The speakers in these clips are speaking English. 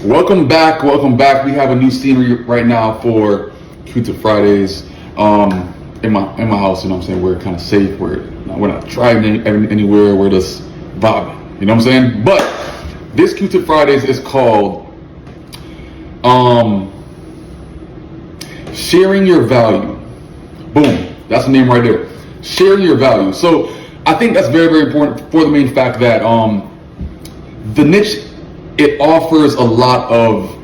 Welcome back. We have a new scenery right now for Q-Tip Fridays. In my house, you know what I'm saying? We're kind of safe. We're not driving anywhere. We're just vibing. You know what I'm saying? But this Q-Tip Fridays is called sharing your value. Boom. That's the name right there. Sharing your value. So I think that's very, very important for the main fact that the niche, it offers a lot of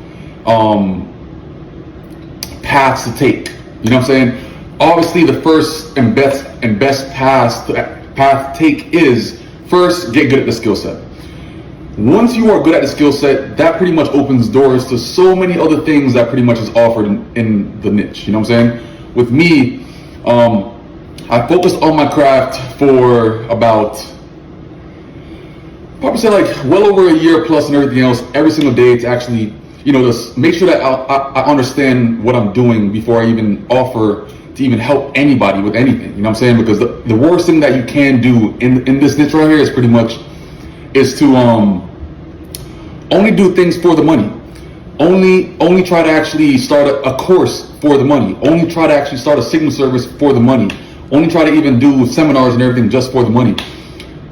paths to take. You know what I'm saying? Obviously, the first and best path to take is first get good at the skill set. Once you are good at the skill set, that pretty much opens doors to so many other things that pretty much is offered in the niche. You know what I'm saying? With me, I focused on my craft for about, probably say like well over a year plus and everything else, every single day to actually, just make sure that I understand what I'm doing before I even offer to even help anybody with anything. You know what I'm saying? Because the worst thing that you can do in this niche right here is pretty much is to only do things for the money. Only try to actually start a course for the money. Only try to actually start a signal service for the money. Only try to even do seminars and everything just for the money.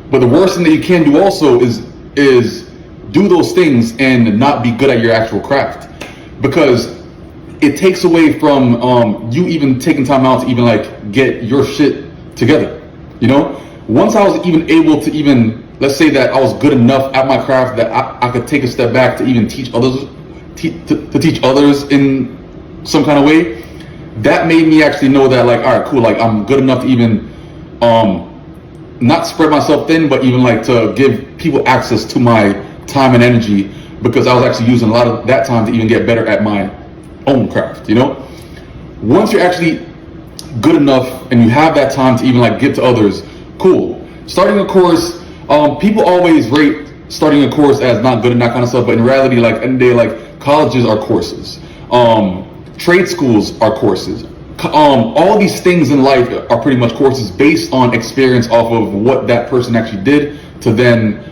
But the worst thing that you can do also is do those things and not be good at your actual craft, because it takes away from you even taking time out to even like get your shit together. Once I was even able to even, let's say that I was good enough at my craft that I could take a step back to even teach others, to teach others in some kind of way, that made me actually know that like, all right, cool, like I'm good enough to even not spread myself thin, but even like to give people access to my time and energy, because I was actually using a lot of that time to even get better at my own craft. Once you're actually good enough and you have that time to even like give to others, cool. Starting a course, people always rate starting a course as not good and that kind of stuff, but in reality, like end of the day, like colleges are courses, trade schools are courses. All these things in life are pretty much courses based on experience off of what that person actually did to then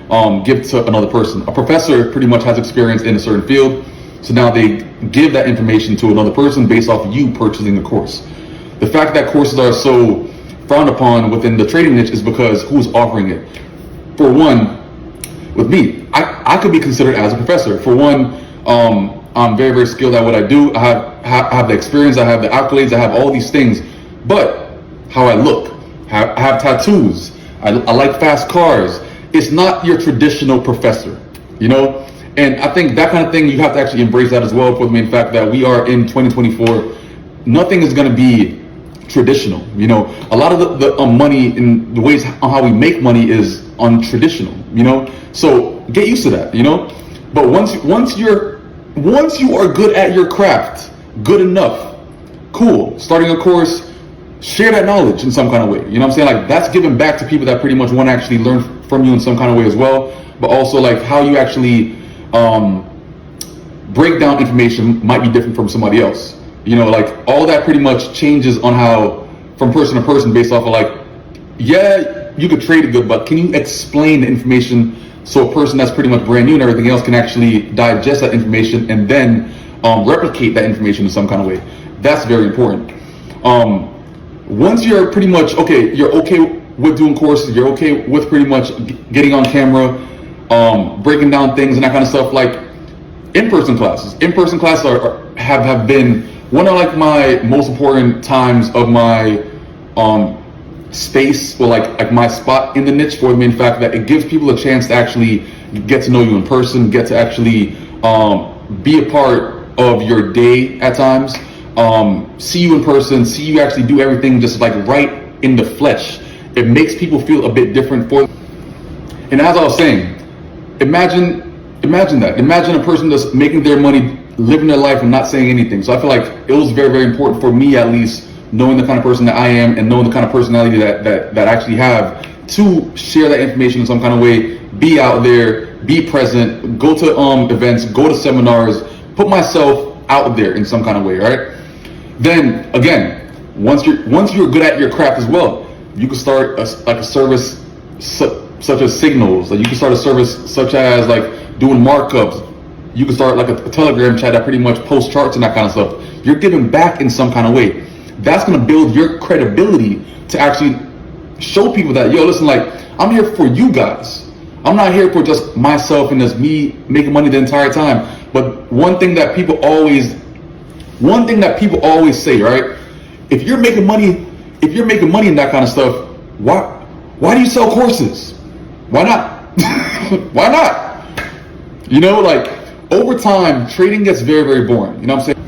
give to another person. A professor pretty much has experience in a certain field, so now they give that information to another person based off of you purchasing the course. The fact that courses are so frowned upon within the trading niche is because who's offering it. For one, with me, I could be considered as a professor. For one, I'm very, very skilled at what I do. I have the experience, I have the accolades, I have all these things. But how I look, I have tattoos, I like fast cars. It's not your traditional professor, And I think that kind of thing, you have to actually embrace that as well, for the main fact that we are in 2024. Nothing is going to be traditional. A lot of the money and the ways on how we make money is untraditional, So get used to that, But once you are good at your craft, good enough, cool. Starting a course, share that knowledge in some kind of way. You know what I'm saying? Like that's giving back to people that pretty much want to actually learn from you in some kind of way as well. But also like how you actually break down information might be different from somebody else. Like all that pretty much changes on how from person to person based off of like, yeah, you could trade it good, but can you explain the information so a person that's pretty much brand new and everything else can actually digest that information and then replicate that information in some kind of way? That's very important. Once you're pretty much you're okay with doing courses, you're okay with pretty much getting on camera, breaking down things and that kind of stuff, like in-person classes. In-person classes have been one of like my most important times of my space, or like my spot in the niche, for the main fact that it gives people a chance to actually get to know you in person, get to actually be a part of your day at times, see you in person, see you actually do everything just like right in the flesh. It makes people feel a bit different. And as I was saying, imagine that. Imagine a person that's making their money, living their life and not saying anything. So I feel like it was very, very important for me, at least, knowing the kind of person that I am and knowing the kind of personality that I actually have, to share that information in some kind of way, be out there, be present, go to events, go to seminars, put myself out there in some kind of way, right? Then again, once you're good at your craft as well, you can start a service such as signals. Like you can start a service such as like doing markups, You can start like a Telegram chat that pretty much posts charts and that kind of stuff. You're giving back in some kind of way. That's going to build your credibility to actually show people that, yo, listen, like, I'm here for you guys. I'm not here for just myself and just me making money the entire time. But one thing that people always say, right? If you're making money in that kind of stuff, why do you sell courses? Why not? Why not? You know, like, over time, trading gets very, very boring. You know what I'm saying?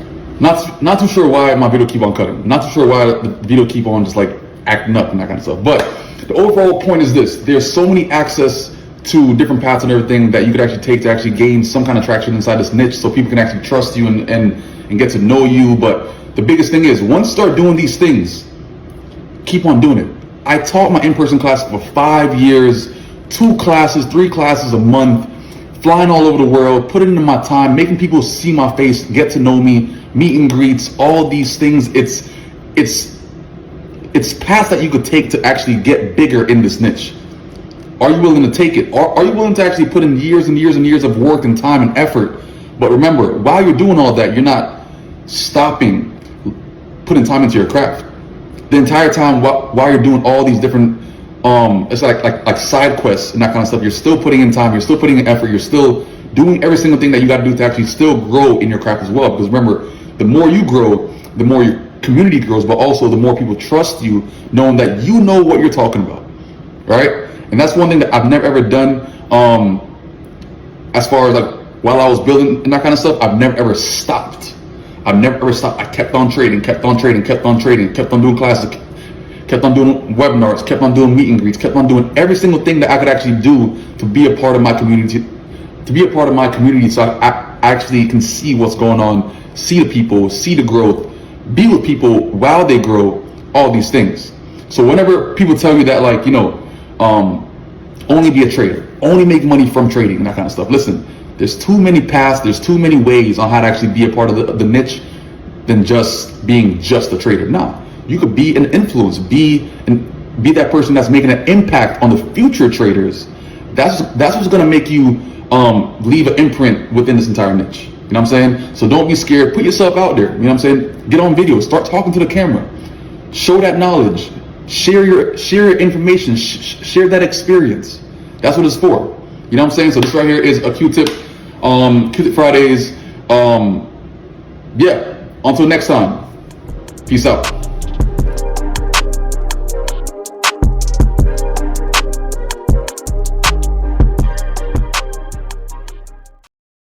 Not too sure why my video keep on cutting. Not too sure why the video keep on just like acting up and that kind of stuff. But the overall point is this: there's so many access to different paths and everything that you could actually take to actually gain some kind of traction inside this niche, so people can actually trust you and get to know you. But the biggest thing is, once you start doing these things, keep on doing it. I taught my in-person class for 5 years, 2 classes, 3 classes a month, flying all over the world, putting in my time, making people see my face, get to know me, meet and greets, all these things. It's paths that you could take to actually get bigger in this niche. Are you willing to take it? Are you willing to actually put in years and years and years of work and time and effort? But remember, while you're doing all that, you're not stopping putting time into your craft. The entire time while you're doing all these different, it's like side quests and that kind of stuff, you're still putting in time, you're still putting in effort, you're still doing every single thing that you got to do to actually still grow in your craft as well. Because remember, the more you grow, the more your community grows, but also the more people trust you, knowing that you know what you're talking about, right? And that's one thing that I've never ever done, as far as like while I was building and that kind of stuff. I've never ever stopped. I kept on trading, kept on trading, kept on trading, kept on doing classes, kept on doing webinars, kept on doing meet and greets, kept on doing every single thing that I could actually do to be a part of my community, so I actually can see what's going on, see the people, see the growth, be with people while they grow, all these things. So whenever people tell you that, like, you know, only be a trader, only make money from trading and that kind of stuff, listen, there's too many paths, there's too many ways on how to actually be a part of the niche than just being just a trader. Nah, you could be an influence, be that person that's making an impact on the future traders. That's what's gonna make you leave an imprint within this entire niche. You know what I'm saying? So don't be scared, put yourself out there. You know what I'm saying? Get on video, start talking to the camera, show that knowledge, share your information, share that experience. That's what it's for. You know what I'm saying? So this right here is a Q-Tip, Q-Tip Fridays. Yeah, until next time, peace out.